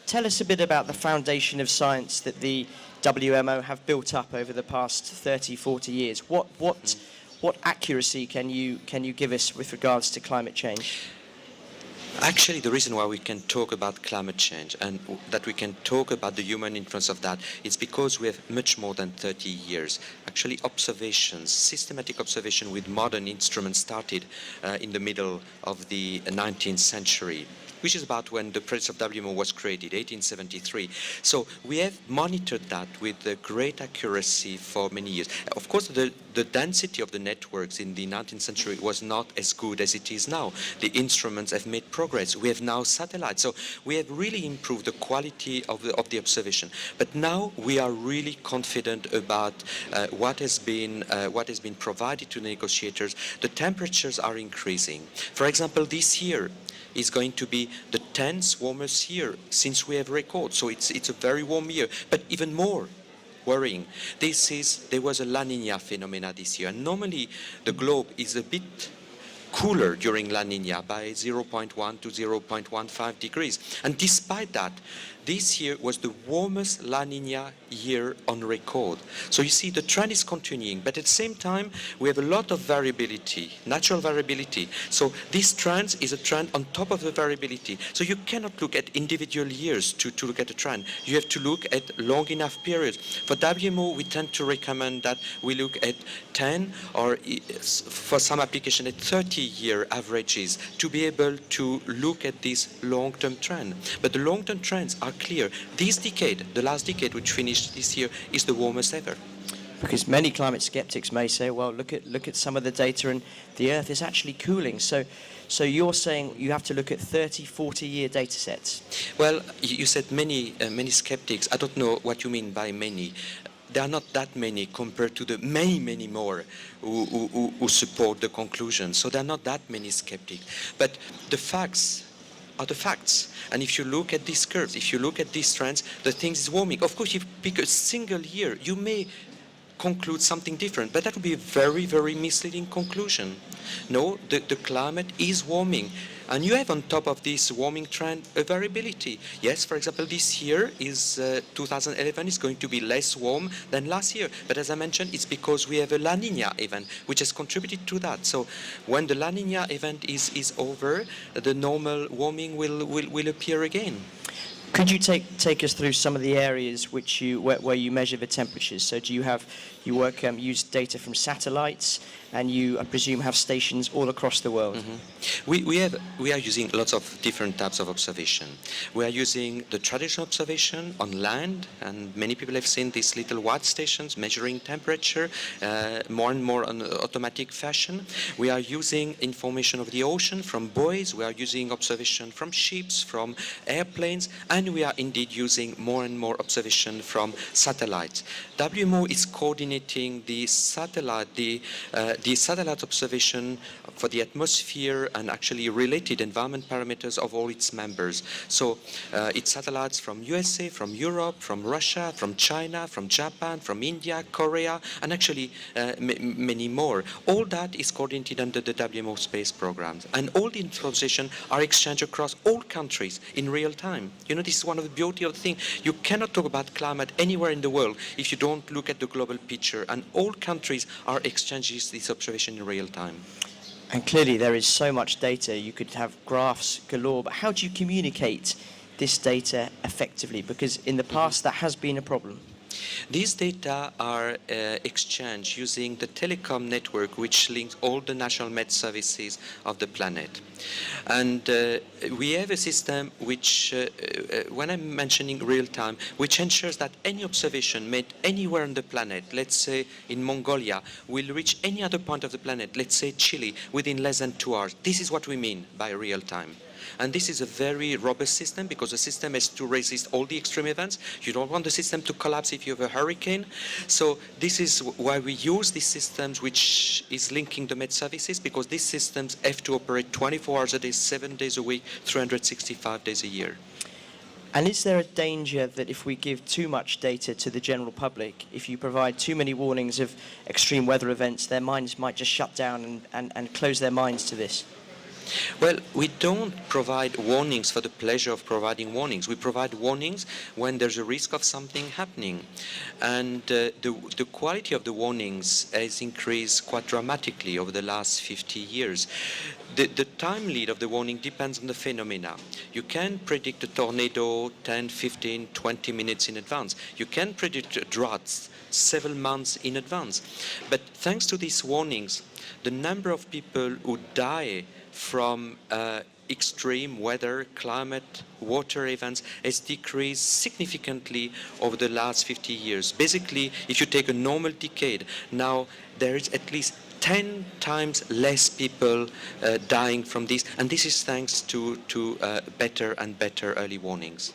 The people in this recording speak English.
Tell us a bit about the foundation of science that the WMO have built up over the past 30, 40 years. What accuracy can you give us with regards to climate change? Actually, the reason why we can talk about climate change and that we can talk about the human influence of that is because we have much more than 30 years. Actually, observations, systematic observation with modern instruments started in the middle of the 19th century, which is about when the Project of WMO was created, 1873. So we have monitored that with great accuracy for many years. Of course, the density of the networks in the 19th century was not as good as it is now. The instruments have made progress. We have now satellites. So we have really improved the quality of the observation. But now we are really confident about what has been provided to the negotiators. The temperatures are increasing. For example, this year is going to be the 10th warmest year since we have record. So it's a very warm year, but even more worrying. There was a La Nina phenomena this year. And normally the globe is a bit cooler during La Nina by 0.1 to 0.15 degrees. And despite that, this year was the warmest La Nina year on record. So you see the trend is continuing, but at the same time, we have a lot of variability, natural variability. So this trend is a trend on top of the variability. So you cannot look at individual years to look at a trend. You have to look at long enough periods. For WMO, we tend to recommend that we look at 10 or for some application at 30-year averages to be able to look at this long-term trend. But the long-term trends are clear. This decade, the last decade which finished this year, is the warmest ever. Because many climate skeptics may say, well, look at some of the data and the Earth is actually cooling. So you're saying you have to look at 30, 40-year data sets? Well, you said many skeptics. I don't know what you mean by many. There are not that many compared to the many more who support the conclusion. So there are not that many skeptics. But the facts are the facts. And if you look at these curves, if you look at these trends, the thing is warming. Of course, if you pick a single year, you may conclude something different, but that would be a very, very misleading conclusion. No, the climate is warming. And you have on top of this warming trend a variability. Yes, for example, this year is 2011 is going to be less warm than last year. But as I mentioned, it's because we have a La Nina event, which has contributed to that. So when the La Nina event is over, the normal warming will appear again. Could you take us through some of the areas where you measure the temperatures? So do you use data from satellites, and you, I presume, have stations all across the world? Mm-hmm. We are using lots of different types of observation. We are using the traditional observation on land, and many people have seen these little white stations measuring temperature more and more on automatic fashion. We are using information of the ocean from buoys. We are using observation from ships, from airplanes, and we are indeed using more and more observation from satellites. WMO is coordinating the satellite observation for the atmosphere and actually related environment parameters of all its members. So it's satellites from USA, from Europe, from Russia, from China, from Japan, from India, Korea, and actually many more. All that is coordinated under the WMO space programs. And all the information are exchanged across all countries in real time. You know, this is one of the beauty of the thing. You cannot talk about climate anywhere in the world if you don't look at the global picture. And all countries are exchanging this observation in real time. And clearly there is so much data. You could have graphs galore, but how do you communicate this data effectively? Because in the past that has been a problem. These data are exchanged using the telecom network, which links all the national med services of the planet. And we have a system which, when I'm mentioning real time, which ensures that any observation made anywhere on the planet, let's say in Mongolia, will reach any other point of the planet, let's say Chile, within less than 2 hours. This is what we mean by real time. And this is a very robust system because the system has to resist all the extreme events. You don't want the system to collapse if you have a hurricane. So this is why we use these systems, which is linking the med services, because these systems have to operate 24 hours a day, 7 days a week, 365 days a year. And is there a danger that if we give too much data to the general public, if you provide too many warnings of extreme weather events, their minds might just shut down and close their minds to this? Well, we don't provide warnings for the pleasure of providing warnings. We provide warnings when there's a risk of something happening. And the quality of the warnings has increased quite dramatically over the last 50 years. The time lead of the warning depends on the phenomena. You can predict a tornado 10, 15, 20 minutes in advance. You can predict droughts several months in advance. But thanks to these warnings, the number of people who die from extreme weather, climate, water events has decreased significantly over the last 50 years. Basically, if you take a normal decade, now there is at least 10 times less people dying from this, and this is thanks to better and better early warnings.